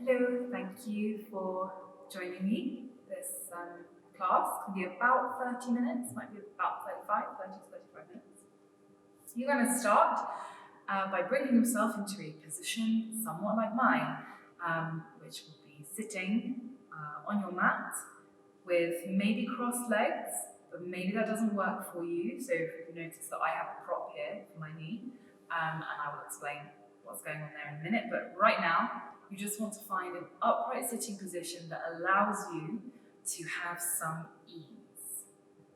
Hello, thank you for joining me. This class can be about 30 minutes, might be about 30 to 35 minutes. You're going to start by bringing yourself into a position somewhat like mine, which will be sitting on your mat with maybe crossed legs, but maybe that doesn't work for you. So if you notice that I have a prop here for my knee, and I will explain what's going on there in a minute, but right now, you just want to find an upright sitting position that allows you to have some ease.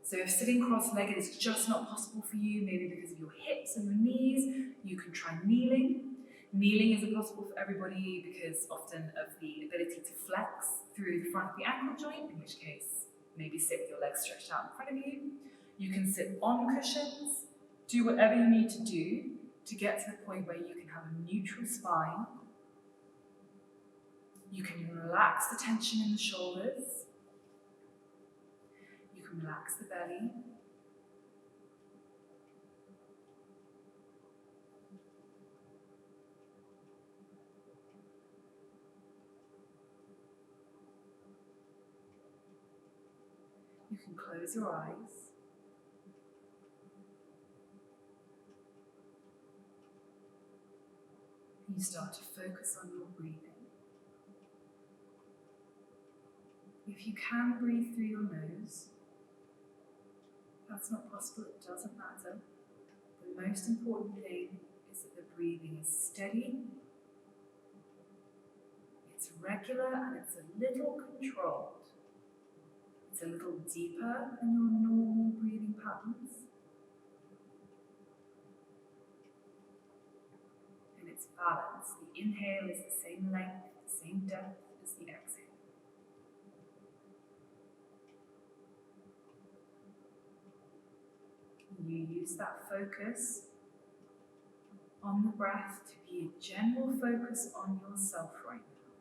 So if sitting cross-legged is just not possible for you, maybe because of your hips and your knees, you can try kneeling. Kneeling isn't possible for everybody because often of the ability to flex through the front of the ankle joint, in which case maybe sit with your legs stretched out in front of you. You can sit on cushions, do whatever you need to do to get to the point where you can have a neutral spine. You can relax the tension in the shoulders. You can relax the belly. You can close your eyes. You start to focus on your breathing. If you can breathe through your nose, if that's not possible, it doesn't matter. The most important thing is that the breathing is steady, it's regular, and it's a little controlled. It's a little deeper than your normal breathing patterns. And it's balanced. The inhale is the same length, the same depth as the exhale. You use that focus on the breath to be a general focus on yourself right now.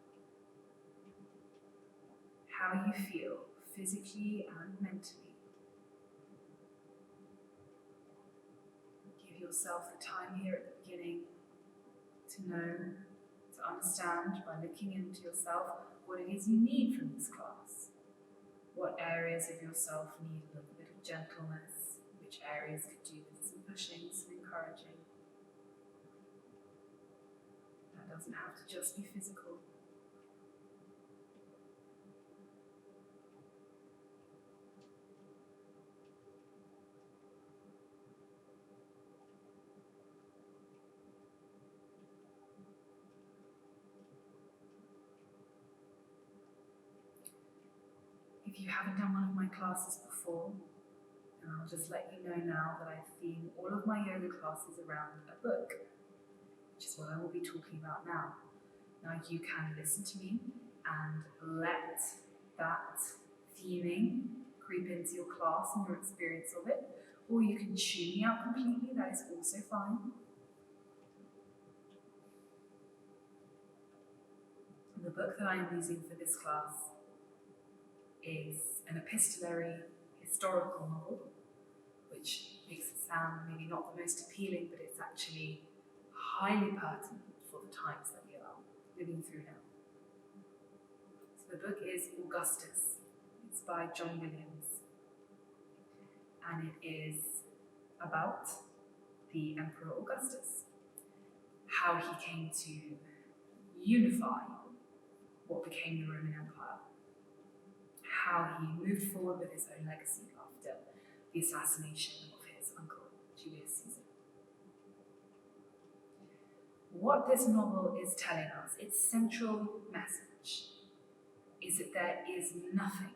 How you feel physically and mentally. Give yourself the time here at the beginning to know, to understand by looking into yourself what it is you need from this class. What areas of yourself need a little bit of gentleness, which areas could do with some pushing, some encouraging. That doesn't have to just be physical. If you haven't done one of my classes before, then I'll just let you know now that I theme all of my yoga classes around a book, which is what I will be talking about now. Now you can listen to me and let that theming creep into your class and your experience of it, or you can tune me out completely, that is also fine. The book that I am using for this class is an epistolary historical novel, which makes it sound maybe not the most appealing, but it's actually highly pertinent for the times that we are living through now. So the book is Augustus. It's by John Williams. And it is about the Emperor Augustus, how he came to unify what became the Roman Empire, how he moved forward with his own legacy after the assassination of his uncle, Julius Caesar. What this novel is telling us, its central message, is that there is nothing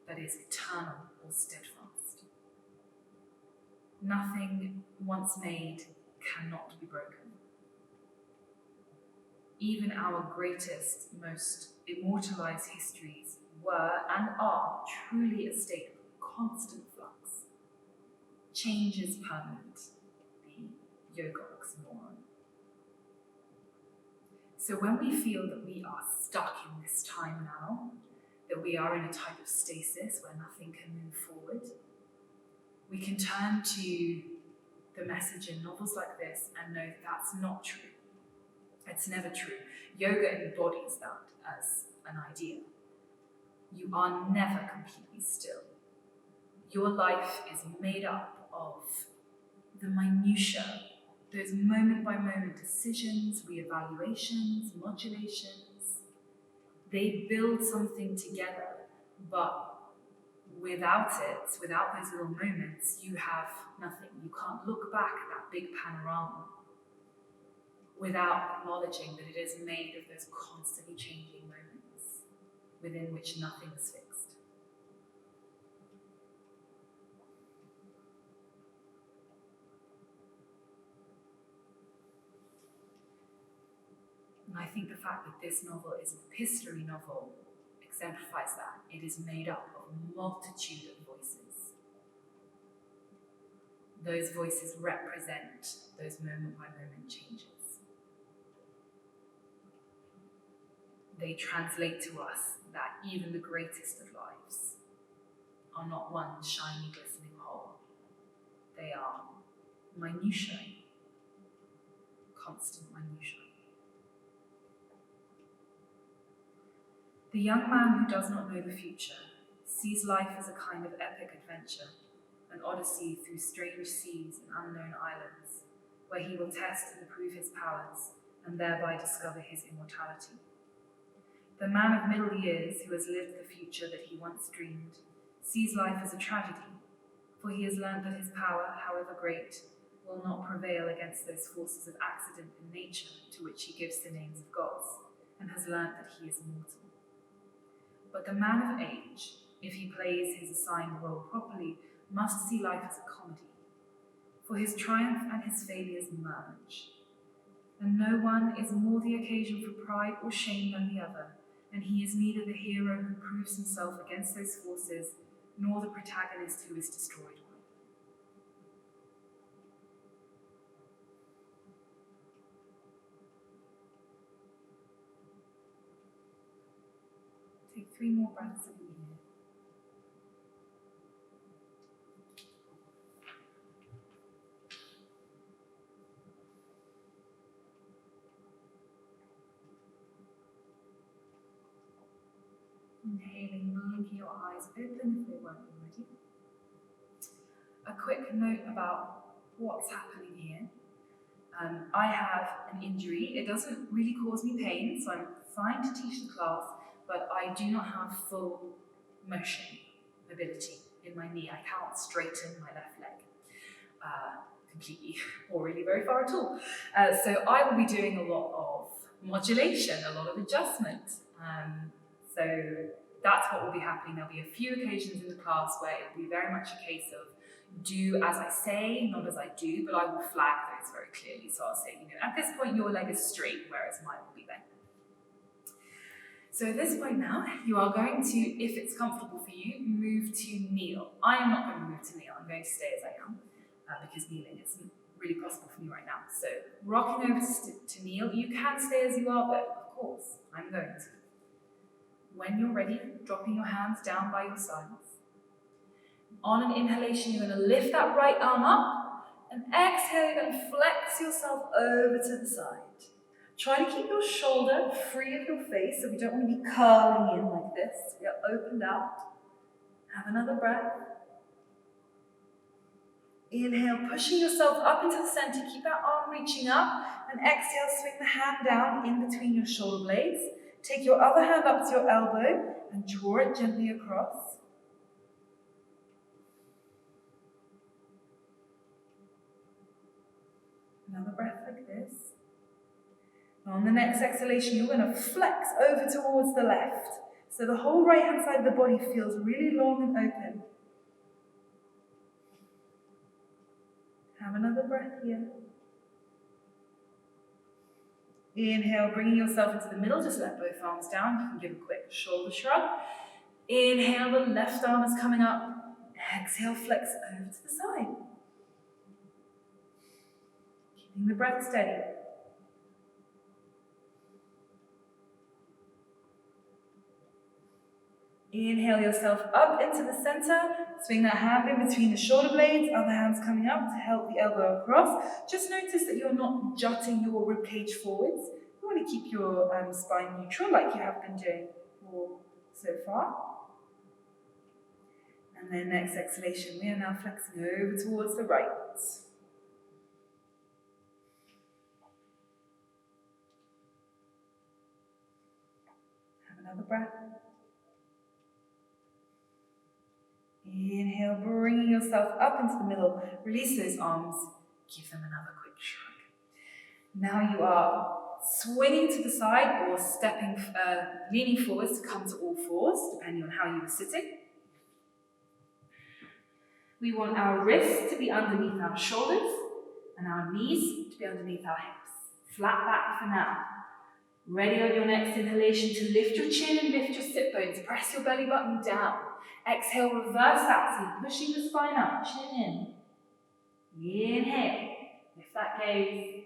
that is eternal or steadfast. Nothing once made cannot be broken. Even our greatest, most immortalized histories were and are truly a state of constant flux. Change is permanent, the yoga oxymoron. So when we feel that we are stuck in this time now, that we are in a type of stasis where nothing can move forward, we can turn to the message in novels like this and know that that's not true. It's never true. Yoga embodies that as an idea. You are never completely still. Your life is made up of the minutiae, those moment-by-moment decisions, reevaluations, modulations. They build something together, but without it, without those little moments, you have nothing. You can't look back at that big panorama without acknowledging that it is made of those constantly changing moments within which nothing is fixed. And I think the fact that this novel is an epistolary novel exemplifies that. It is made up of a multitude of voices. Those voices represent those moment-by-moment changes. They translate to us that even the greatest of lives are not one shiny, glistening whole. They are minutiae, constant minutiae. The young man who does not know the future sees life as a kind of epic adventure, an odyssey through strange seas and unknown islands, where he will test and prove his powers and thereby discover his immortality. The man of middle years who has lived the future that he once dreamed sees life as a tragedy, for he has learned that his power, however great, will not prevail against those forces of accident in nature to which he gives the names of gods, and has learned that he is immortal. But the man of age, if he plays his assigned role properly, must see life as a comedy, for his triumph and his failures merge, and no one is more the occasion for pride or shame than the other, and he is neither the hero who proves himself against those forces, nor the protagonist who is destroyed by them. Take 3 more breaths in here. Inhaling, blinking your eyes open if they weren't already. A quick note about what's happening here. I have an injury. It doesn't really cause me pain, so I'm fine to teach the class, but I do not have full motion mobility in my knee. I cannot straighten my left leg completely, or really very far at all. So I will be doing a lot of modulation, a lot of adjustment. So that's what will be happening. There'll be a few occasions in the class where it will be very much a case of do as I say, not as I do, but I will flag those very clearly. So I'll say, at this point your leg is straight, whereas mine will be bent. So at this point now, you are going to, if it's comfortable for you, move to kneel. I am not going to move to kneel. I'm going to stay as I am, because kneeling isn't really possible for me right now. So rocking over to kneel, you can stay as you are, but of course, I'm going to. When you're ready, dropping your hands down by your sides. On an inhalation, you're going to lift that right arm up, and exhale, you're going to flex yourself over to the side. Try to keep your shoulder free of your face, so we don't want to be curling in like this. We are opened out. Have another breath. Inhale, pushing yourself up into the center. Keep that arm reaching up, and exhale, swing the hand down in between your shoulder blades. Take your other hand up to your elbow and draw it gently across. Another breath like this. On the next exhalation, you're going to flex over towards the left. So the whole right hand side of the body feels really long and open. Have another breath here. Inhale, bringing yourself into the middle, just let both arms down. You can give a quick shoulder shrug. Inhale, the left arm is coming up. Exhale, flex over to the side. Keeping the breath steady. Inhale yourself up into the center. Swing that hand in between the shoulder blades, other hand's coming up to help the elbow across. Just notice that you're not jutting your ribcage forwards. You want to keep your spine neutral like you have been doing so far. And then next exhalation, we are now flexing over towards the right. Have another breath. Inhale, bringing yourself up into the middle. Release those arms. Give them another quick shrug. Now you are swinging to the side or leaning forwards to come to all fours, depending on how you were sitting. We want our wrists to be underneath our shoulders and our knees to be underneath our hips. Flat back for now. Ready on your next inhalation to lift your chin and lift your sit bones. Press your belly button down. Exhale, reverse that. So you're pushing the spine up, chin in. Inhale. Lift that gaze.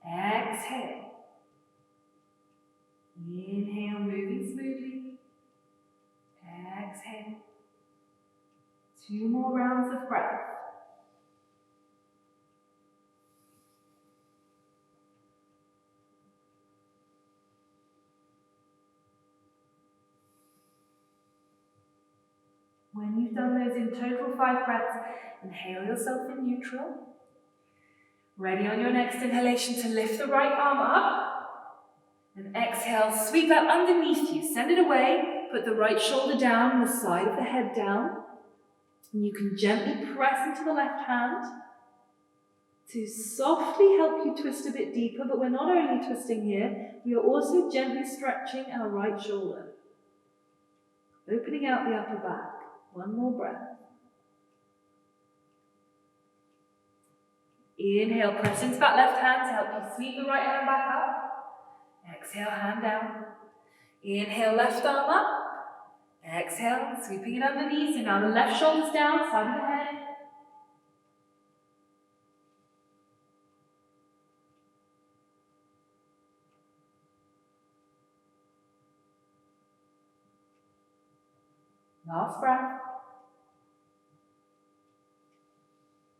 Exhale. Inhale, moving smoothly. Exhale. 2 more rounds of breath. When you've done those in total 5 breaths, inhale yourself in neutral. Ready on your next inhalation to lift the right arm up. And exhale, sweep that underneath you. Send it away. Put the right shoulder down, the side of the head down. And you can gently press into the left hand to softly help you twist a bit deeper, but we're not only twisting here, we are also gently stretching our right shoulder. Opening out the upper back. 1 more breath. Inhale, press into that left hand to help you sweep the right hand back up. Exhale, hand down. Inhale, left arm up. Exhale, sweeping it underneath. So now the left shoulder's down, side of the head. Last breath.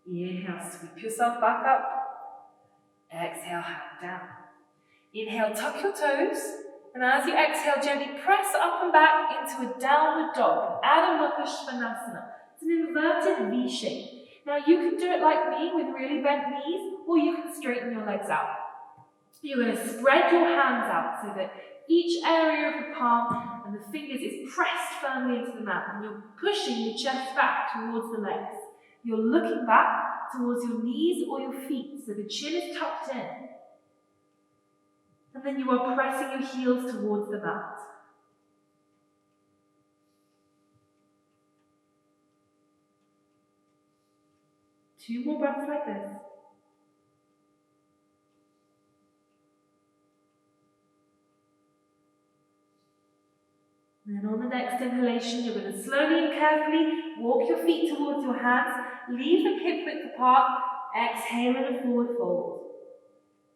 Inhale, sweep yourself back up. Exhale, hand down. Inhale, tuck your toes. And as you exhale, gently press up and back into a downward dog, Adho Mukha Svanasana. It's an inverted V shape. Now you can do it like me with really bent knees, or you can straighten your legs out. You're going to spread your hands out so that each area of the palm and the fingers is pressed firmly into the mat, and you're pushing the chest back towards the legs. You're looking back towards your knees or your feet, so the chin is tucked in. And then you are pressing your heels towards the mat. Two more breaths like this. Then on the next inhalation, you're going to slowly and carefully walk your feet towards your hands, leave them hip width apart, exhale in a forward fold.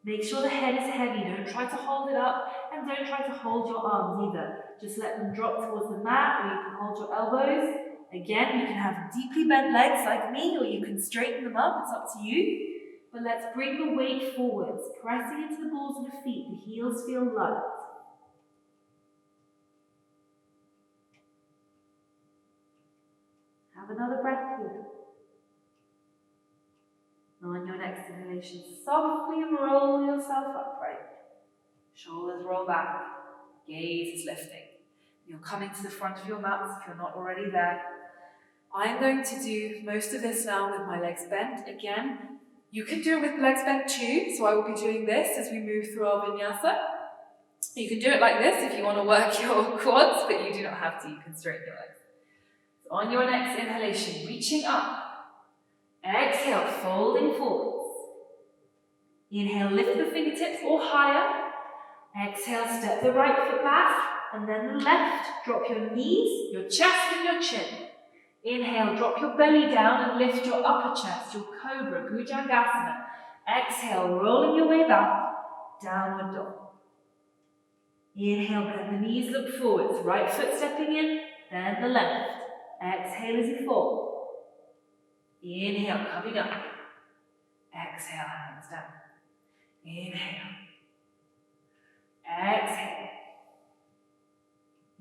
Make sure the head is heavy, don't try to hold it up, and don't try to hold your arms either. Just let them drop towards the mat, or you can hold your elbows. Again, you can have deeply bent legs like me, or you can straighten them up, it's up to you. But let's bring the weight forwards, pressing into the balls of the feet, the heels feel light. Have another breath here. On your next inhalation, softly roll yourself upright. Shoulders roll back, gaze is lifting. You're coming to the front of your mat if you're not already there. I'm going to do most of this now with my legs bent. Again, you can do it with legs bent too, so I will be doing this as we move through our vinyasa. You can do it like this if you want to work your quads, but you do not have to, you can straighten your legs. So on your next inhalation, reaching up. Exhale, folding forwards. Inhale, lift the fingertips or higher. Exhale, step the right foot back, and then the left. Drop your knees, your chest and your chin. Inhale, drop your belly down and lift your upper chest, your cobra, Bhujangasana. Exhale, rolling your way back, downward dog. Inhale, bend the knees, look forwards. Right foot stepping in, then the left. Exhale as you fold. Inhale, coming up. Exhale, hands down. Inhale. Exhale.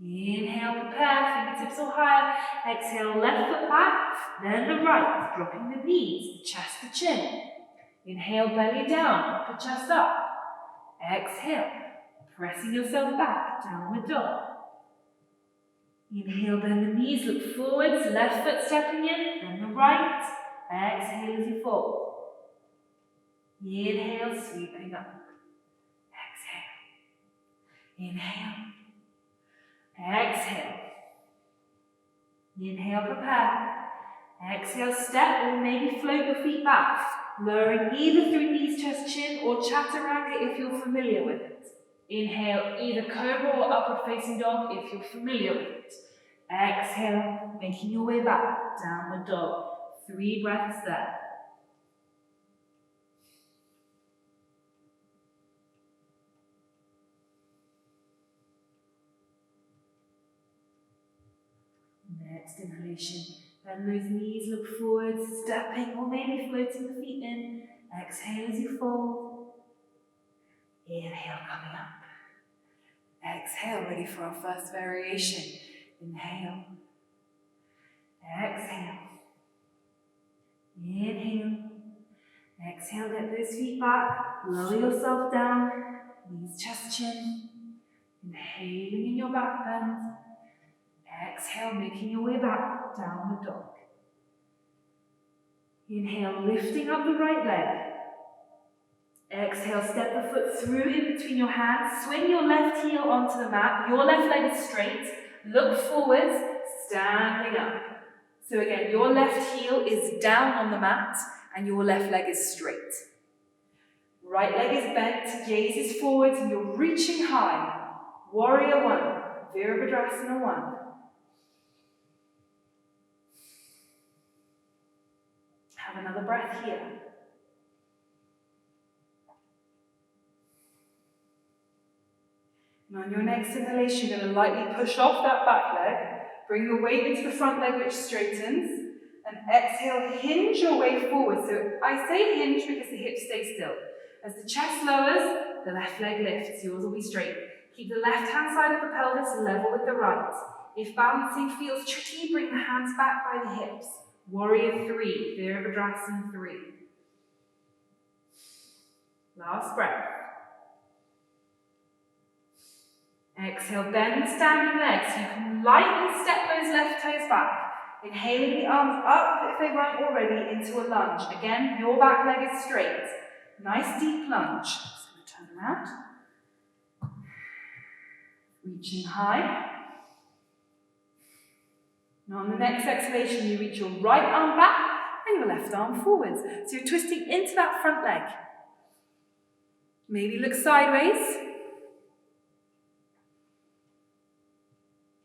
Inhale, prepare, fingertips or higher. Exhale, left foot back, then the right, dropping the knees, the chest to chin. Inhale, belly down, upper chest up. Exhale, pressing yourself back, downward dog. Inhale, bend the knees, look forwards, left foot stepping in, then the right. Exhale as you fold. Inhale, sweeping up. Exhale. Inhale. Exhale. Inhale, prepare. Exhale, step or maybe float your feet back, lowering either through knees, chest, chin or chaturanga if you're familiar with it. Inhale, either cobra or upward facing dog if you're familiar with it. Exhale, making your way back, downward dog. 3 breaths there. Next inhalation, bend those knees, look forward, stepping or maybe floating the feet in. Exhale as you fold. Inhale, coming up. Exhale, ready for our first variation. Inhale. Exhale. Inhale. Exhale, get those feet back. Lower yourself down. Knees, chest, chin. Inhaling in your back bend. Exhale, making your way back, downward dog. Inhale, lifting up the right leg. Exhale, step the foot through in between your hands. Swing your left heel onto the mat. Your left leg is straight. Look forwards, standing up. So again, your left heel is down on the mat and your left leg is straight. Right leg is bent, gaze is forwards, and you're reaching high. Warrior 1, Virabhadrasana 1. Have another breath here. And on your next inhalation, you're going to lightly push off that back leg. Bring your weight into the front leg, which straightens. And exhale, hinge your way forward. So I say hinge because the hips stay still. As the chest lowers, the left leg lifts. Yours will be straight. Keep the left-hand side of the pelvis level with the right. If balancing feels tricky, bring the hands back by the hips. Warrior 3, Virabhadrasana 3. Last breath. Exhale, bend standing legs. You can lightly step those left toes back. Inhaling the arms up if they weren't already into a lunge. Again, your back leg is straight. Nice deep lunge. Just going to turn around. Reaching high. Now on the next exhalation, you reach your right arm back and your left arm forwards. So you're twisting into that front leg. Maybe look sideways.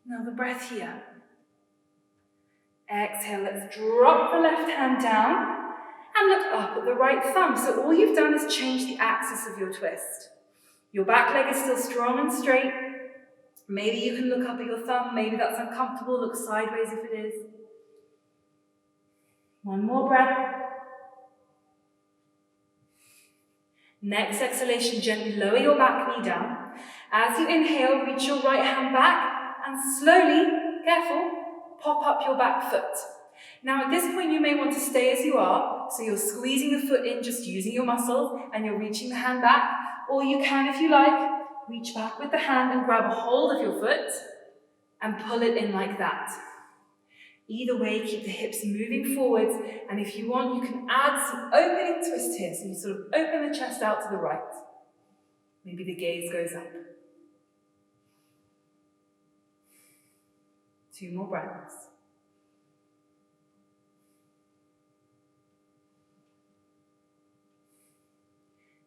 Another breath here. Exhale, let's drop the left hand down and look up at the right thumb. So all you've done is change the axis of your twist. Your back leg is still strong and straight. Maybe you can look up at your thumb. Maybe that's uncomfortable. Look sideways if it is. One more breath. Next exhalation, gently lower your back knee down. As you inhale, reach your right hand back and slowly, careful, pop up your back foot. Now at this point you may want to stay as you are, so you're squeezing the foot in, just using your muscles, and you're reaching the hand back, or you can, if you like, reach back with the hand and grab a hold of your foot and pull it in like that. Either way, keep the hips moving forwards, and if you want, you can add some opening twist here, so you sort of open the chest out to the right. Maybe the gaze goes up. 2 more breaths.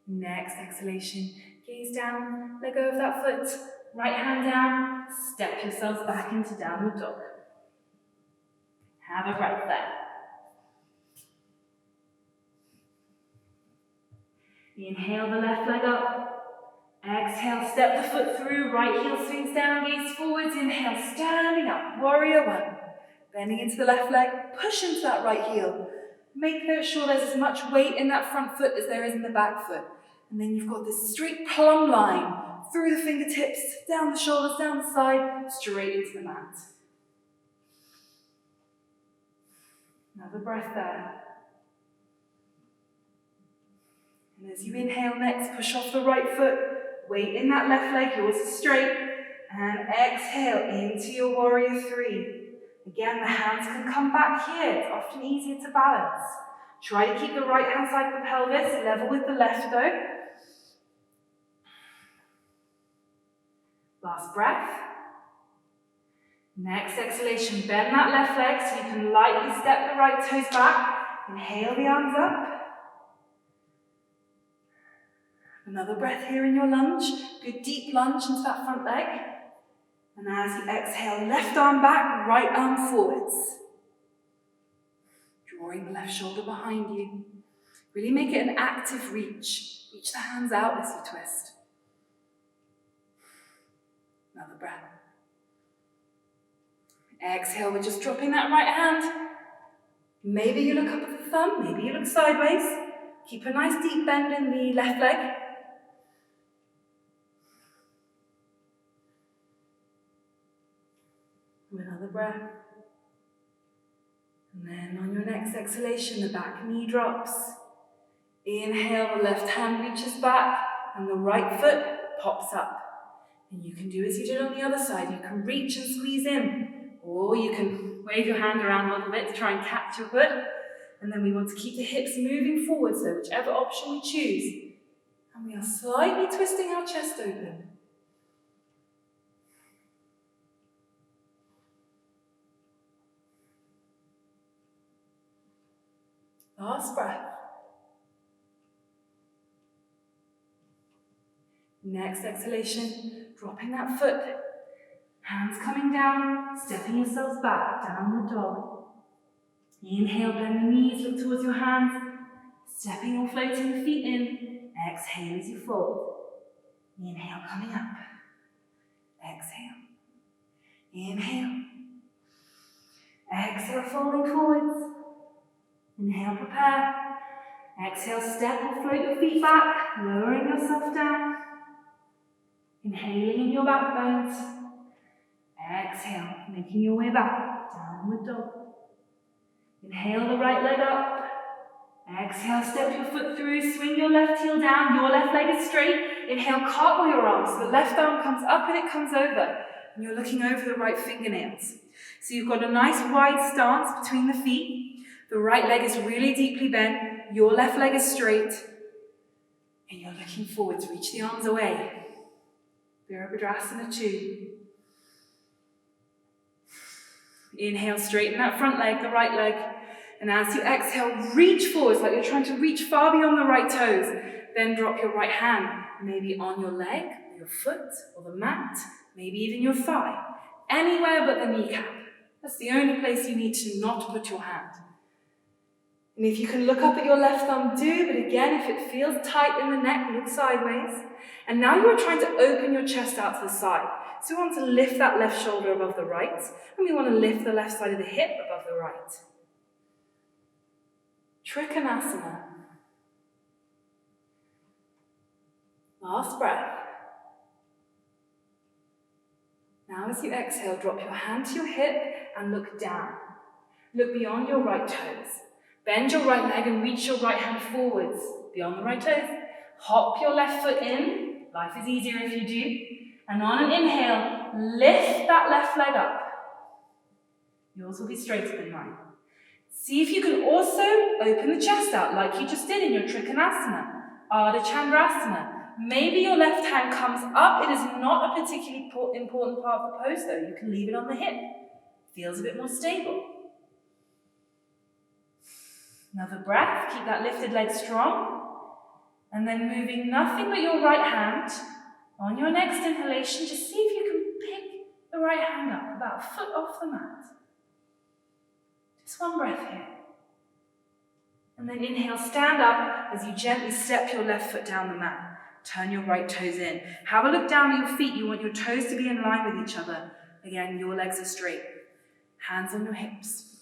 Next exhalation, gaze down, let go of that foot, right hand down, step yourselves back into downward dog. Have a breath there. Inhale the left leg up. Exhale, step the foot through, right heel swings down, gaze forwards. Inhale, standing up, warrior 1. Bending into the left leg, push into that right heel. Make sure there's as much weight in that front foot as there is in the back foot. And then you've got this straight plumb line through the fingertips, down the shoulders, down the side, straight into the mat. Another breath there. And as you inhale next, push off the right foot, weight in that left leg, yours is straight, and exhale into your warrior three. Again, the hands can come back here. It's often easier to balance. Try to keep the right hand side of the pelvis level with the left though. Last breath. Next exhalation, bend that left leg so you can lightly step the right toes back. Inhale the arms up. Another breath here in your lunge. Good deep lunge into that front leg. And as you exhale, left arm back, right arm forwards. Drawing the left shoulder behind you. Really make it an active reach. Reach the hands out as you twist. Another breath. Exhale, we're just dropping that right hand. Maybe you look up at the thumb, maybe you look sideways. Keep a nice deep bend in the left leg. Another breath. And then on your next exhalation, the back knee drops. Inhale, the left hand reaches back and the right foot pops up. And you can do as you did on the other side. You can reach and squeeze in, or you can wave your hand around a little bit to try and catch your foot. And then we want to keep the hips moving forward, so whichever option we choose. And we are slightly twisting our chest open. Last breath. Next exhalation, dropping that foot. Hands coming down, stepping yourselves back, downward dog. Inhale, bend the knees, look towards your hands. Stepping or floating the feet in. Exhale as you fold. Inhale, coming up. Exhale. Inhale. Exhale, folding forwards. Inhale, prepare. Exhale, step or float your feet back, lowering yourself down. Inhaling in your back bend. Exhale, making your way back, downward dog. Inhale the right leg up. Exhale, step your foot through, swing your left heel down, your left leg is straight. Inhale, cartwheel your arms, so the left arm comes up and it comes over. And you're looking over the right fingernails. So you've got a nice wide stance between the feet. The right leg is really deeply bent, your left leg is straight, and you're looking forward to reach the arms away. Virabhadrasana 2. Inhale, straighten that front leg, the right leg, and as you exhale, reach forwards like you're trying to reach far beyond the right toes. Then drop your right hand, maybe on your leg, or your foot, or the mat, maybe even your thigh, anywhere but the kneecap. That's the only place you need to not put your hand. And if you can look up at your left thumb, do, but again, if it feels tight in the neck, look sideways. And now you are trying to open your chest out to the side. So we want to lift that left shoulder above the right, and we want to lift the left side of the hip above the right. Trikonasana. Last breath. Now as you exhale, drop your hand to your hip and look down. Look beyond your right toes. Bend your right leg and reach your right hand forwards, beyond the right toes. Hop your left foot in. Life is easier if you do. And on an inhale, lift that left leg up. Yours will be straighter than mine. See if you can also open the chest out like you just did in your Trikonasana, Ardha Chandrasana. Maybe your left hand comes up. It is not a particularly important part of the pose though. You can leave it on the hip. Feels a bit more stable. Another breath, keep that lifted leg strong. And then moving nothing but your right hand. On your next inhalation, just see if you can pick the right hand up, about a foot off the mat. Just one breath here. And then inhale, stand up as you gently step your left foot down the mat. Turn your right toes in. Have a look down at your feet. You want your toes to be in line with each other. Again, your legs are straight. Hands on your hips.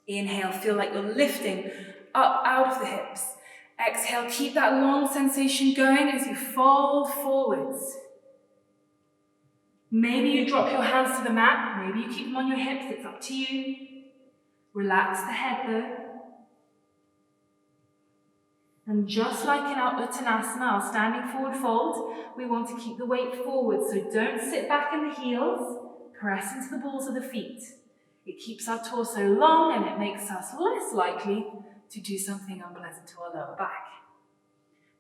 Inhale, feel like you're lifting up out of the hips. Exhale, keep that long sensation going as you fold forwards. Maybe you drop your hands to the mat, maybe you keep them on your hips, it's up to you. Relax the head though. And just like in our Uttanasana, our standing forward fold, we want to keep the weight forward, so don't sit back in the heels, press into the balls of the feet. It keeps our torso long and it makes us less likely to do something unpleasant to our lower back.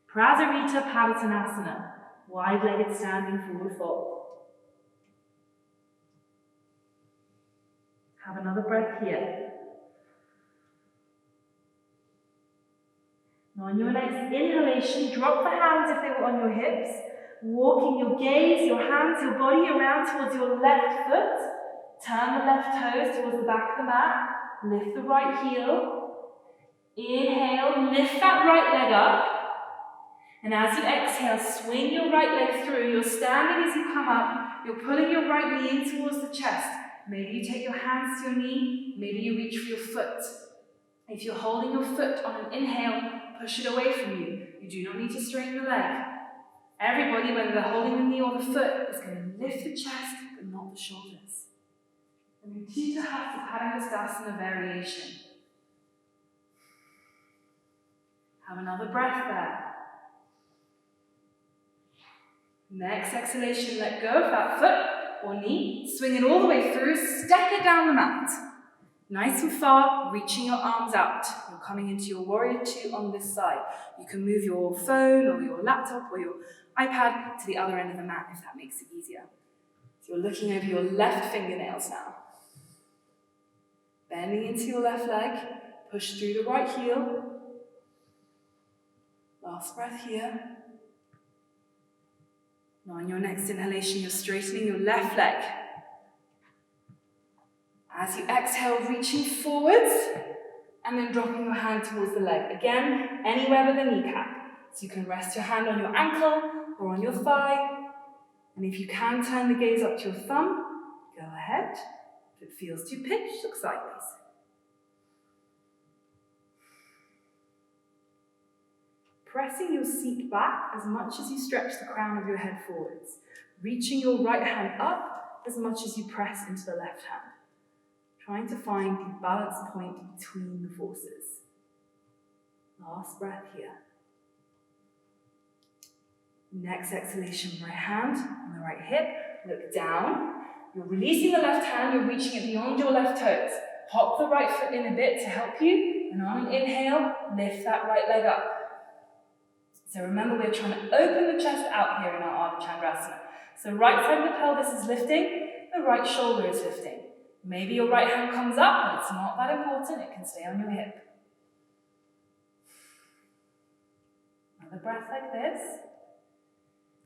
Prasarita Padottanasana, wide-legged standing forward fold. Have another breath here. Now on your next inhalation, drop the hands if they were on your hips, walking your gaze, your hands, your body around towards your left foot. Turn the left toes towards the back of the mat. Lift the right heel. Inhale, lift that right leg up. And as you exhale, swing your right leg through. You're standing as you come up. You're pulling your right knee in towards the chest. Maybe you take your hands to your knee. Maybe you reach for your foot. If you're holding your foot on an inhale, push it away from you. You do not need to straighten the leg. Everybody, whether they're holding the knee or the foot, is going to lift the chest, but not the shoulders. And Utthita Hatha Padangusthasana variation. Have another breath there. Next exhalation, let go of that foot or knee. Swing it all the way through, step it down the mat. Nice and far, reaching your arms out. You're coming into your warrior two on this side. You can move your phone or your laptop or your iPad to the other end of the mat if that makes it easier. So you're looking over your left fingernails now. Bending into your left leg, push through the right heel. Last breath here. Now on your next inhalation, you're straightening your left leg. As you exhale, reaching forwards, and then dropping your hand towards the leg. Again, anywhere but the kneecap. So you can rest your hand on your ankle or on your thigh. And if you can turn the gaze up to your thumb, go ahead. If it feels too pitched, look sideways. Pressing your seat back as much as you stretch the crown of your head forwards. Reaching your right hand up as much as you press into the left hand. Trying to find the balance point between the forces. Last breath here. Next exhalation, right hand on the right hip. Look down. You're releasing the left hand, you're reaching it beyond your left toes. Hop the right foot in a bit to help you. And on an inhale, lift that right leg up. So remember, we're trying to open the chest out here in our Ardha Chandrasana. So right side of the pelvis is lifting, the right shoulder is lifting. Maybe your right hand comes up, but it's not that important. It can stay on your hip. Another breath like this.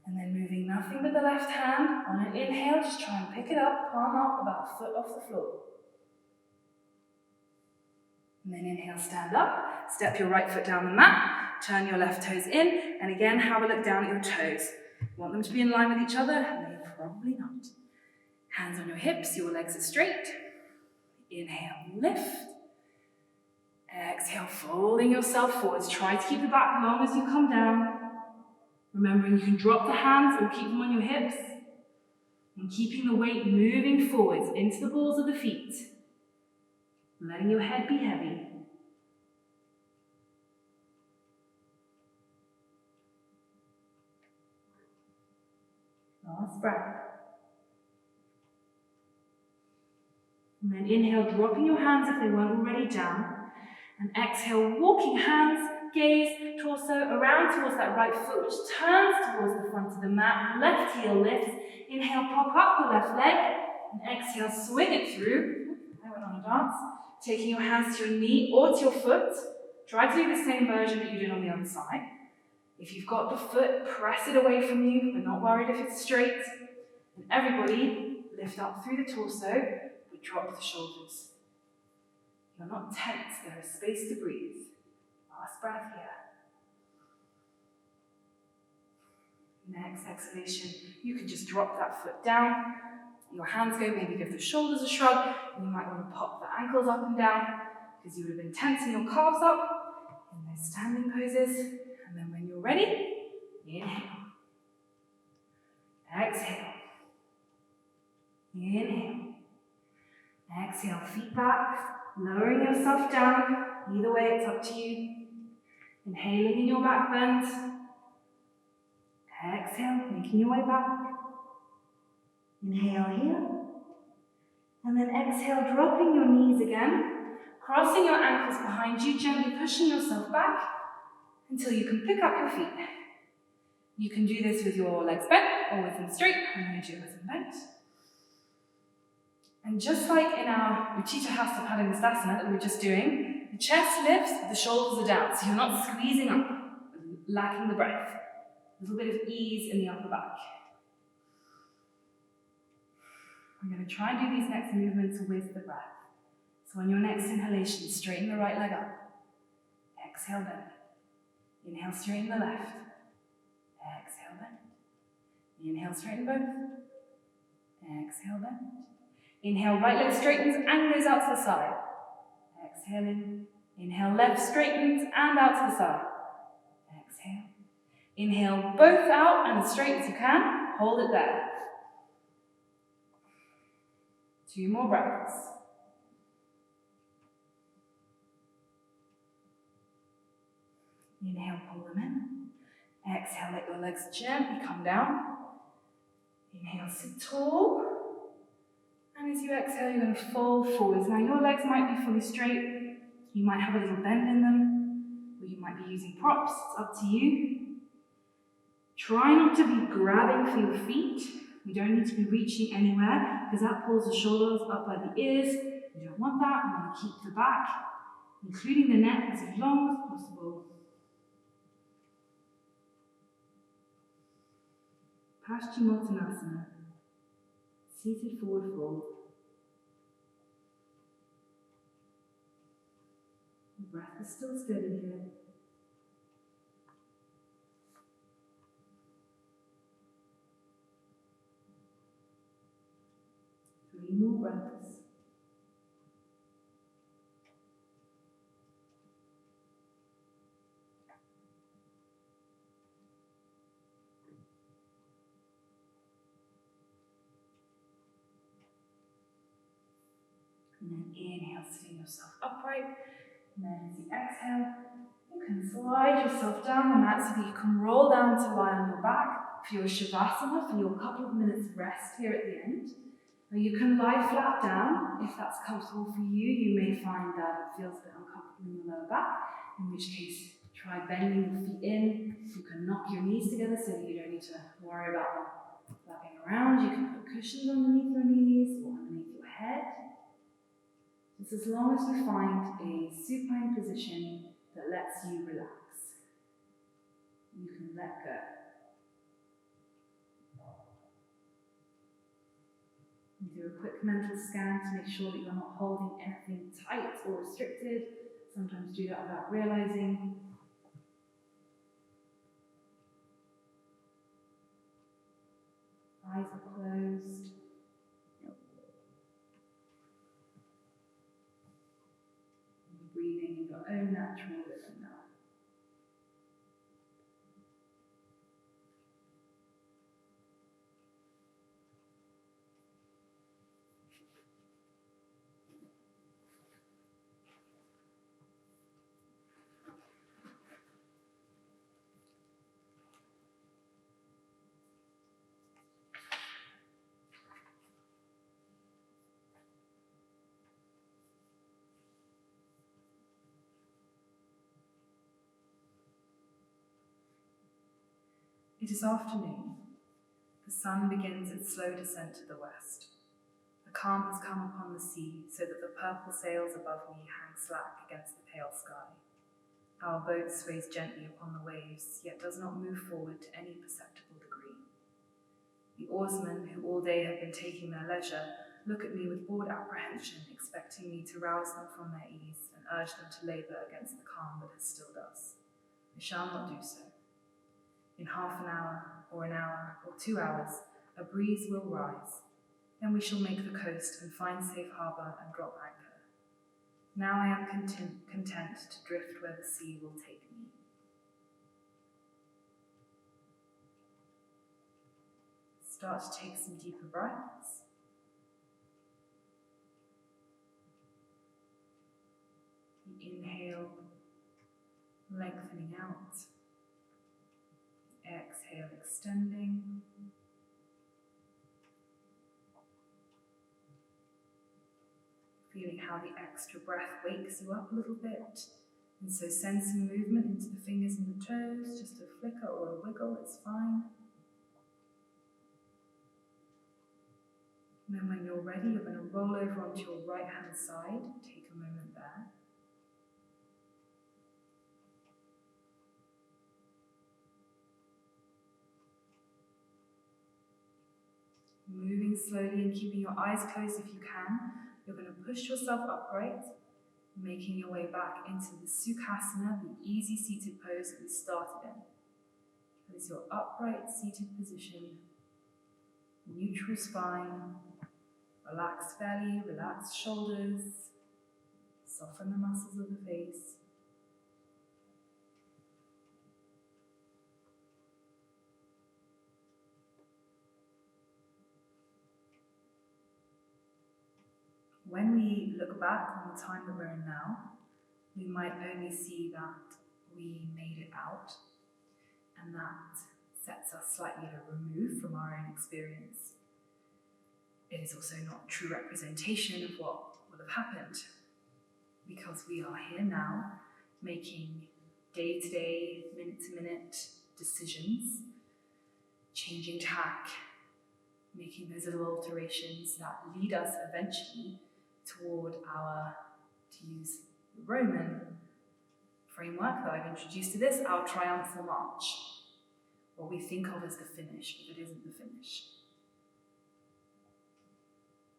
And then moving nothing but the left hand. On an inhale, just try and pick it up, palm up, about a foot off the floor. And then inhale, stand up. Step your right foot down the mat. Turn your left toes in. And again, have a look down at your toes. You want them to be in line with each other? No, probably not. Hands on your hips, your legs are straight. Inhale, lift. Exhale, folding yourself forwards. Try to keep the back long as you come down. Remembering you can drop the hands or keep them on your hips. And keeping the weight moving forwards into the balls of the feet. Letting your head be heavy. Last breath. And then inhale, dropping your hands if they weren't already down. And exhale, walking hands, gaze, torso around towards that right foot, which turns towards the front of the mat. Left heel lifts. Inhale, pop up your left leg. And exhale, swing it through. I went on a dance. Taking your hands to your knee or to your foot. Try to do the same version that you did on the other side. If you've got the foot, press it away from you. We're not worried if it's straight. And everybody, lift up through the torso. Drop the shoulders. You're not tense, there is space to breathe. Last breath here. Next exhalation, you can just drop that foot down. Your hands go, maybe give the shoulders a shrug. And you might want to pop the ankles up and down because you would have been tensing your calves up. in those standing poses. And then when you're ready, inhale. Exhale. Inhale. Exhale, feet back, lowering yourself down. Either way, it's up to you. Inhaling in your back bend. Exhale, making your way back. Inhale here. And then exhale, dropping your knees again. Crossing your ankles behind you, gently pushing yourself back until you can pick up your feet. You can do this with your legs bent or with them straight. I'm going to do it with them bent. And just like in our Utthita Hasta Padangusthasana that we were just doing, the chest lifts, the shoulders are down, so you're not squeezing up, lacking the breath. A little bit of ease in the upper back. We're going to try and do these next movements with the breath. So on your next inhalation, straighten the right leg up. Exhale, bend. Inhale, straighten the left. Exhale, bend. Inhale, straighten both. Exhale, bend. Inhale, right leg straightens and goes out to the side. Exhale in. Inhale, left straightens and out to the side. Exhale. Inhale, both out and as straight as you can. Hold it there. 2 more breaths. Inhale, pull them in. Exhale, let your legs gently come down. Inhale, sit tall. And as you exhale, you're going to fold forwards. Now your legs might be fully straight. You might have a little bend in them, or you might be using props. It's up to you. Try not to be grabbing for your feet. You don't need to be reaching anywhere because that pulls the shoulders up by the ears. You don't want that. You want to keep the back, including the neck, as long as possible. Paschimottanasana. Seated forward fold. The breath is still steady here. Three more breaths. And then inhale, sitting yourself upright. And then as you exhale, you can slide yourself down the mat so that you can roll down to lie on your back for your Shavasana, for your couple of minutes rest here at the end. Or you can lie flat down if that's comfortable for you. You may find that it feels a bit uncomfortable in your lower back, in which case try bending your feet in. You can knock your knees together so that you don't need to worry about them flapping around. You can put cushions underneath your knees or underneath your head. Just as long as you find a supine position that lets you relax. You can let go. You do a quick mental scan to make sure that you're not holding anything tight or restricted. Sometimes do that without realizing. Eyes are closed. Breathing in your own natural rhythm now. It is afternoon. The sun begins its slow descent to the west. A calm has come upon the sea, so that the purple sails above me hang slack against the pale sky. Our boat sways gently upon the waves, yet does not move forward to any perceptible degree. The oarsmen, who all day have been taking their leisure, look at me with bored apprehension, expecting me to rouse them from their ease and urge them to labour against the calm that has stilled us. I shall not do so. In half an hour, or 2 hours, a breeze will rise. Then we shall make the coast and find safe harbour and drop anchor. Now I am content to drift where the sea will take me. Start to take some deeper breaths. Inhale, lengthening out. Exhale, extending. Feeling how the extra breath wakes you up a little bit. And so send some movement into the fingers and the toes, just a flicker or a wiggle, it's fine. And then when you're ready, you're going to roll over onto your right hand side. Take a moment there. Moving slowly and keeping your eyes closed if you can, you're going to push yourself upright, making your way back into the Sukhasana, the easy seated pose that we started in. That is your upright seated position, neutral spine, relaxed belly, relaxed shoulders, soften the muscles of the face. When we look back on the time that we're in now, we might only see that we made it out, and that sets us slightly at a remove from our own experience. It is also not a true representation of what will have happened, because we are here now making day-to-day, minute-to-minute decisions, changing tack, making those little alterations that lead us eventually toward our, to use the Roman framework that I've introduced to this, our triumphal march. What we think of as the finish, but it isn't the finish.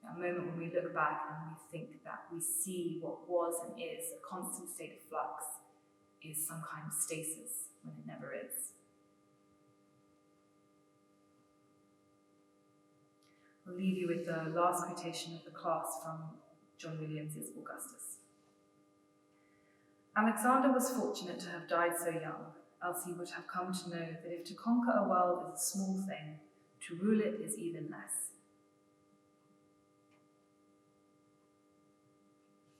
That moment when we look back and we think that we see what was and is a constant state of flux is some kind of stasis, when it never is. I'll leave you with the last quotation of the class from John Williams' Augustus. Alexander was fortunate to have died so young, else he would have come to know that if to conquer a world is a small thing, to rule it is even less.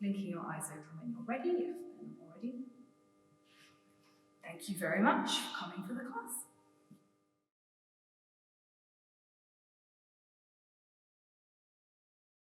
Blinking your eyes open when you're ready, if you're not already. Thank you very much for coming for the class.